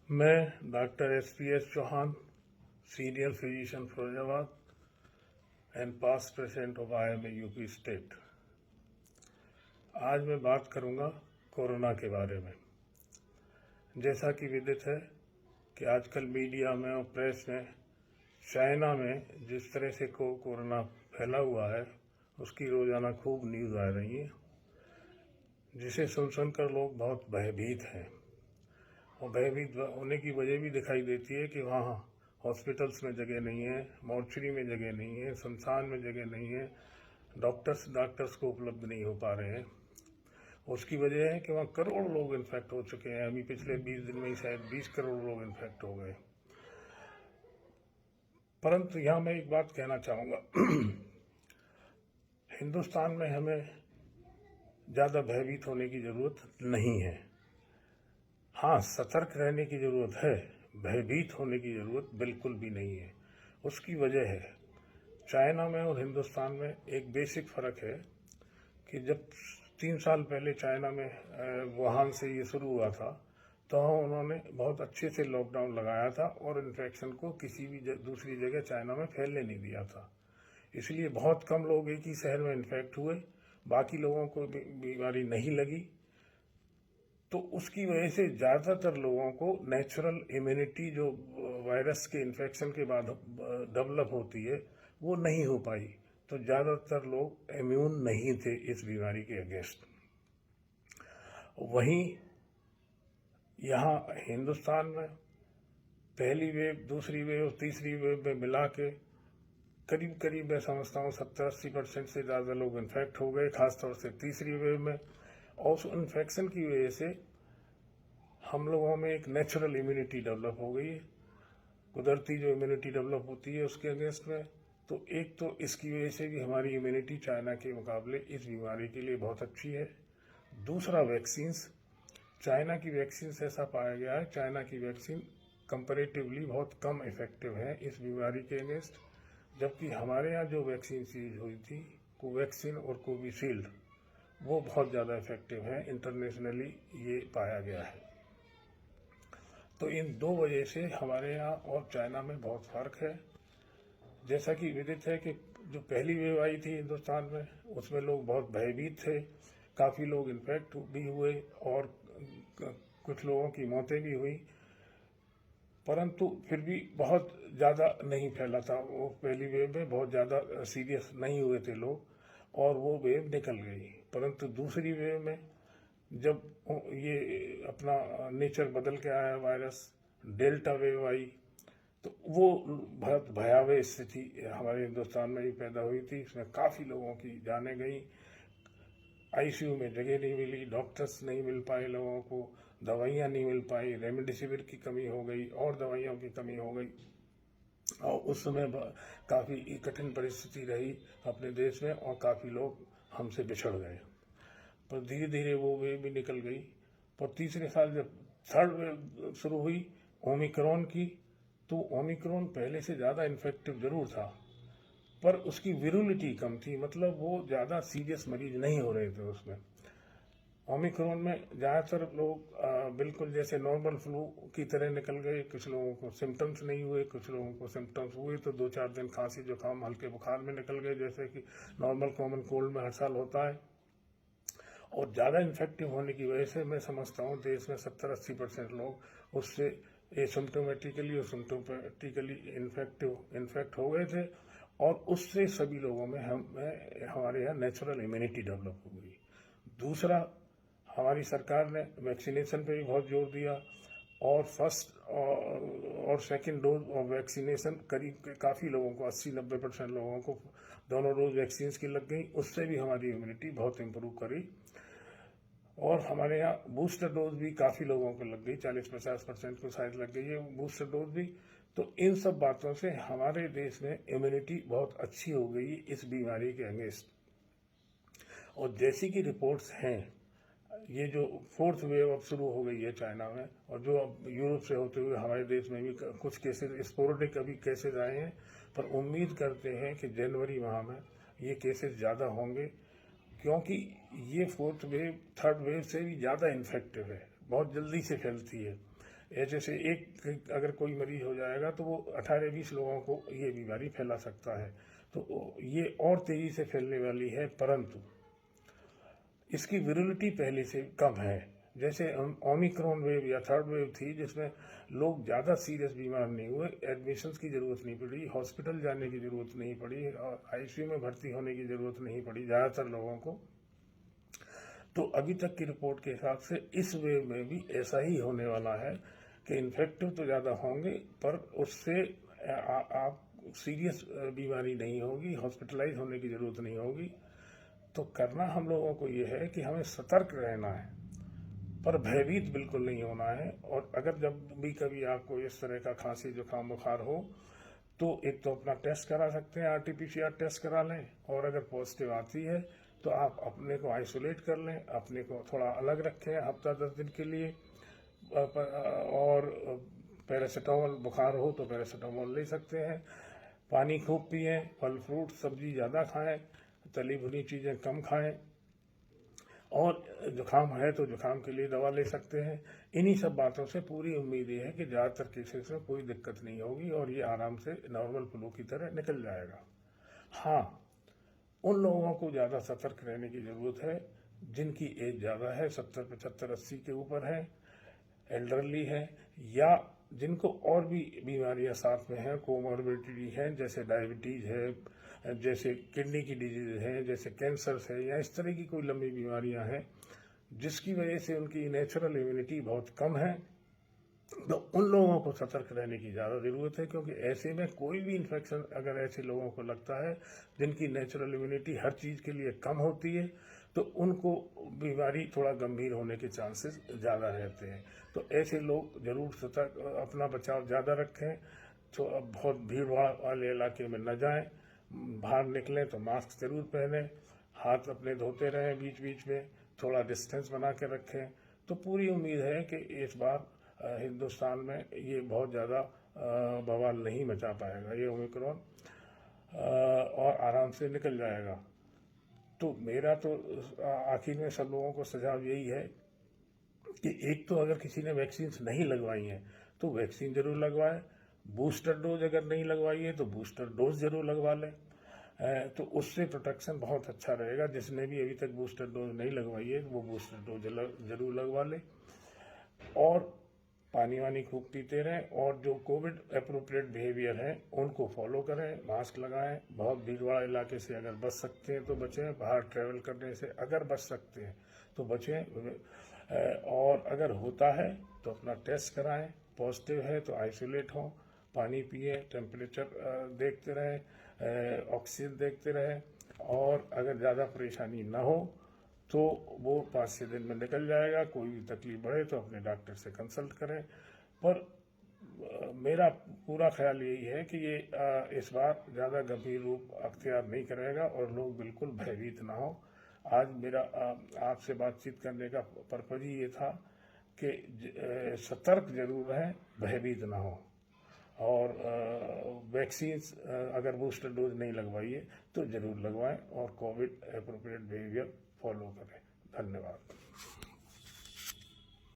मैं doctor S Chauhan, senior physician Firozabad and past president of IMA UP state. आज मैं बात करूंगा कोरोना के बारे में। जैसा कि विदित है कि आजकल मीडिया में और प्रेस में चाइना में जिस तरह से कोरोना फैला हुआ है उसकी रोजाना खूब न्यूज़ आ रही है, जिसे सुनकर लोग बहुत भयभीत हैं। और भयभीत होने की वजह भी दिखाई देती है कि वहाँ हॉस्पिटल्स में जगह नहीं है, मॉर्चरी में जगह नहीं है, शमशान में जगह नहीं है, डॉक्टर्स को उपलब्ध नहीं हो पा रहे हैं। उसकी वजह है कि वहाँ करोड़ लोग इन्फेक्ट हो चुके हैं। अभी पिछले 20 दिन में ही शायद 20 करोड़ लोग इन्फेक्ट हो गए। परंतु यहाँ मैं एक बात कहना चाहूँगा हिंदुस्तान में हमें ज़्यादा भयभीत होने की ज़रूरत नहीं है। हाँ, सतर्क रहने की ज़रूरत है, भयभीत होने की ज़रूरत बिल्कुल भी नहीं है। उसकी वजह है चाइना में और हिंदुस्तान में एक बेसिक फ़र्क है कि जब 3 साल पहले चाइना में वुहान से ये शुरू हुआ था तो उन्होंने बहुत अच्छे से लॉकडाउन लगाया था और इन्फेक्शन को किसी भी दूसरी जगह चाइना में फैलने नहीं दिया था। इसलिए बहुत कम लोग एक ही शहर में इन्फेक्ट हुए, बाकी लोगों को बीमारी नहीं लगी। तो उसकी वजह से ज़्यादातर लोगों को नेचुरल इम्यूनिटी जो वायरस के इन्फेक्शन के बाद डेवलप होती है वो नहीं हो पाई। तो ज़्यादातर लोग इम्यून नहीं थे इस बीमारी के अगेंस्ट। वहीं यहाँ हिंदुस्तान में पहली वेव, दूसरी वेव और तीसरी वेव में मिला के करीब मैं समझता हूँ 70-80% से ज़्यादा लोग इन्फेक्ट हो गए, खासतौर से तीसरी वेव में। और उस इन्फेक्शन की वजह से हम लोगों में एक नेचुरल इम्यूनिटी डेवलप हो गई है, कुदरती जो इम्यूनिटी डेवलप होती है उसके अगेंस्ट में। तो एक तो इसकी वजह से भी हमारी इम्यूनिटी चाइना के मुकाबले इस बीमारी के लिए बहुत अच्छी है। दूसरा, वैक्सीन्स। चाइना की वैक्सीन ऐसा पाया गया है, चाइना की वैक्सीन कंपैरेटिवली बहुत कम इफेक्टिव है इस बीमारी के अगेंस्ट, जबकि हमारे यहाँ जो वैक्सीन यूज हुई थी, कोवैक्सीन और कोविशील्ड, वो बहुत ज़्यादा इफेक्टिव है। इंटरनेशनली ये पाया गया है। तो इन दो वजह से हमारे यहाँ और चाइना में बहुत फर्क है। जैसा कि विदित है कि जो पहली वेव आई थी हिंदुस्तान में उसमें लोग बहुत भयभीत थे, काफ़ी लोग इन्फेक्ट भी हुए और कुछ लोगों की मौतें भी हुई, परंतु फिर भी बहुत ज़्यादा नहीं फैला था। वो पहली वेव में बहुत ज़्यादा सीरियस नहीं हुए थे लोग और वो वेव निकल गई। परंतु दूसरी वेव में जब ये अपना नेचर बदल के आया वायरस, डेल्टा वेव आई, तो वो बहुत भयावह स्थिति हमारे हिंदुस्तान में भी पैदा हुई थी। इसमें काफ़ी लोगों की जानें गई, ICU में जगह नहीं मिली, डॉक्टर्स नहीं मिल पाए लोगों को, दवाइयाँ नहीं मिल पाई, रेमडेसिविर की कमी हो गई और दवाइयों की कमी हो गई। और उस समय काफ़ी कठिन परिस्थिति रही अपने देश में और काफ़ी लोग हमसे बिछड़ गए। पर धीरे धीरे वो वेव भी निकल गई। पर तीसरे साल जब थर्ड वेव शुरू हुई ओमिक्रॉन की, तो ओमिक्रॉन पहले से ज़्यादा इन्फेक्टिव जरूर था पर उसकी विरुलिटी कम थी, मतलब वो ज़्यादा सीरियस मरीज नहीं हो रहे थे उसमें। ओमिक्रॉन में ज़्यादातर लोग बिल्कुल जैसे नॉर्मल फ्लू की तरह निकल गए। कुछ लोगों को सिम्टम्स नहीं हुए, कुछ लोगों को सिम्टम्स हुए तो 2-4 दिन खांसी जुकाम हल्के बुखार में निकल गए, जैसे कि नॉर्मल कॉमन कोल्ड में हर साल होता है। और ज़्यादा इन्फेक्टिव होने की वजह से मैं समझता हूँ देश में 70-80% लोग उससे एसिम्प्टोमेटिकली और सिम्प्टोमेटिकली इन्फेक्ट हो गए थे और उससे सभी लोगों में हमारे यहाँ नेचुरल इम्यूनिटी डेवलप हो गई। दूसरा, हमारी सरकार ने वैक्सीनेशन पे भी बहुत जोर दिया और फर्स्ट और सेकंड डोज ऑफ वैक्सीनेशन करीब काफ़ी लोगों को 80-90% लोगों को दोनों डोज वैक्सीन की लग गई। उससे भी हमारी इम्यूनिटी बहुत इम्प्रूव करी और हमारे यहाँ बूस्टर डोज भी काफ़ी लोगों को लग गई, 40-50% को शायद लग गई है बूस्टर डोज भी। तो इन सब बातों से हमारे देश में इम्यूनिटी बहुत अच्छी हो गई इस बीमारी के अगेंस्ट। और जैसी कि रिपोर्ट्स हैं, ये जो फोर्थ वेव अब शुरू हो गई है चाइना में और जो अब यूरोप से होते हुए हमारे देश में भी कुछ केसेस स्पोरेडिक अभी केसेस आए हैं, पर उम्मीद करते हैं कि जनवरी माह में ये केसेस ज़्यादा होंगे, क्योंकि ये फोर्थ वेव थर्ड वेव से भी ज़्यादा इन्फेक्टिव है, बहुत जल्दी से फैलती है। ऐसे से एक अगर कोई मरीज हो जाएगा तो वो 18-20 लोगों को ये बीमारी फैला सकता है। तो ये और तेजी से फैलने वाली है, परंतु इसकी विरिलिटी पहले से कम है। जैसे ओमिक्रॉन वेव या थर्ड वेव थी जिसमें लोग ज़्यादा सीरियस बीमार नहीं हुए, एडमिशन्स की ज़रूरत नहीं पड़ी, हॉस्पिटल जाने की ज़रूरत नहीं पड़ी और आईसीयू में भर्ती होने की ज़रूरत नहीं पड़ी ज़्यादातर लोगों को। तो अभी तक की रिपोर्ट के हिसाब से इस वेव में भी ऐसा ही होने वाला है कि इन्फेक्टिव तो ज़्यादा होंगे पर उससे आप सीरियस बीमारी नहीं होगी, हॉस्पिटलाइज होने की ज़रूरत नहीं होगी। तो करना हम लोगों को ये है कि हमें सतर्क रहना है पर भयभीत बिल्कुल नहीं होना है। और अगर जब भी कभी आपको इस तरह का खांसी जुकाम बुखार हो तो एक तो अपना टेस्ट करा सकते हैं, आरटीपीसीआर टेस्ट करा लें, और अगर पॉजिटिव आती है तो आप अपने को आइसोलेट कर लें, अपने को थोड़ा अलग रखें हफ्ता 10 दिन के लिए। और पैरासीटामोल बुखार हो तो पैरासीटामोल ले सकते हैं। पानी खूब पिएं, फल फ्रूट सब्जी ज़्यादा खाएं, तली भुनी चीज़ें कम खाएं, और जुकाम है तो जुकाम के लिए दवा ले सकते हैं। इन्हीं सब बातों से पूरी उम्मीद ये है कि ज़्यादातर केसेस में कोई दिक्कत नहीं होगी और ये आराम से नॉर्मल फ्लू की तरह निकल जाएगा। हाँ, उन लोगों को ज़्यादा सतर्क रहने की ज़रूरत है जिनकी एज ज़्यादा है, 70, 75, 80 के ऊपर है, एल्डरली है, या जिनको और भी बीमारियां साथ में हैं, कोमॉर्बिडिटी हैं, जैसे डायबिटीज़ है, जैसे किडनी की डिजीज है, जैसे कैंसर है, या इस तरह की कोई लंबी बीमारियां हैं जिसकी वजह से उनकी नेचुरल इम्यूनिटी बहुत कम है। तो उन लोगों को सतर्क रहने की ज़्यादा ज़रूरत है, क्योंकि ऐसे में कोई भी इन्फेक्शन अगर ऐसे लोगों को लगता है जिनकी नेचुरल इम्यूनिटी हर चीज़ के लिए कम होती है तो उनको बीमारी थोड़ा गंभीर होने के चांसेस ज़्यादा रहते हैं। तो ऐसे लोग ज़रूर सतर्क, अपना बचाव ज़्यादा रखें। तो अब बहुत भीड़ भाड़ वाले इलाके में न जाएं, बाहर निकलें तो मास्क ज़रूर पहने, हाथ अपने धोते रहें, बीच बीच में थोड़ा डिस्टेंस बना के रखें। तो पूरी उम्मीद है कि इस बार हिंदुस्तान में ये बहुत ज़्यादा बवाल नहीं मचा पाएगा ये ओमिक्रॉन, और आराम से निकल जाएगा। तो मेरा तो आखिर में सब लोगों को सुझाव यही है कि एक तो अगर किसी ने वैक्सीन नहीं लगवाई हैं तो वैक्सीन जरूर लगवाएं, बूस्टर डोज अगर नहीं लगवाई है तो बूस्टर डोज जरूर लगवा लें। तो उससे प्रोटेक्शन बहुत अच्छा रहेगा। जिसने भी अभी तक बूस्टर डोज नहीं लगवाई है वो बूस्टर डोज जरूर लगवा ले, और पानी वानी खूब पीते रहें, और जो कोविड अप्रोप्रिएट बिहेवियर है उनको फॉलो करें, मास्क लगाएं, बहुत भीड़ वाले इलाके से अगर बच सकते हैं तो बचें, बाहर ट्रैवल करने से अगर बच सकते हैं तो बचें, और अगर होता है तो अपना टेस्ट कराएं, पॉजिटिव है तो आइसोलेट हों, पानी पिए, टेम्परेचर देखते रहें, ऑक्सीजन देखते रहें, और अगर ज़्यादा परेशानी ना हो तो वो 5-6 दिन में निकल जाएगा। कोई भी तकलीफ बढ़े तो अपने डॉक्टर से कंसल्ट करें। पर मेरा पूरा ख्याल यही है कि ये इस बार ज़्यादा गंभीर रूप अख्तियार नहीं करेगा और लोग बिल्कुल भयभीत ना हो। आज मेरा आपसे बातचीत करने का पर्पज ही ये था कि सतर्क जरूर रहें, भयभीत ना हो, और वैक्सीन अगर बूस्टर डोज नहीं लगवाई है तो ज़रूर लगवाएं और कोविड अप्रोप्रिएट बिहेवियर फॉलो करें। धन्यवाद।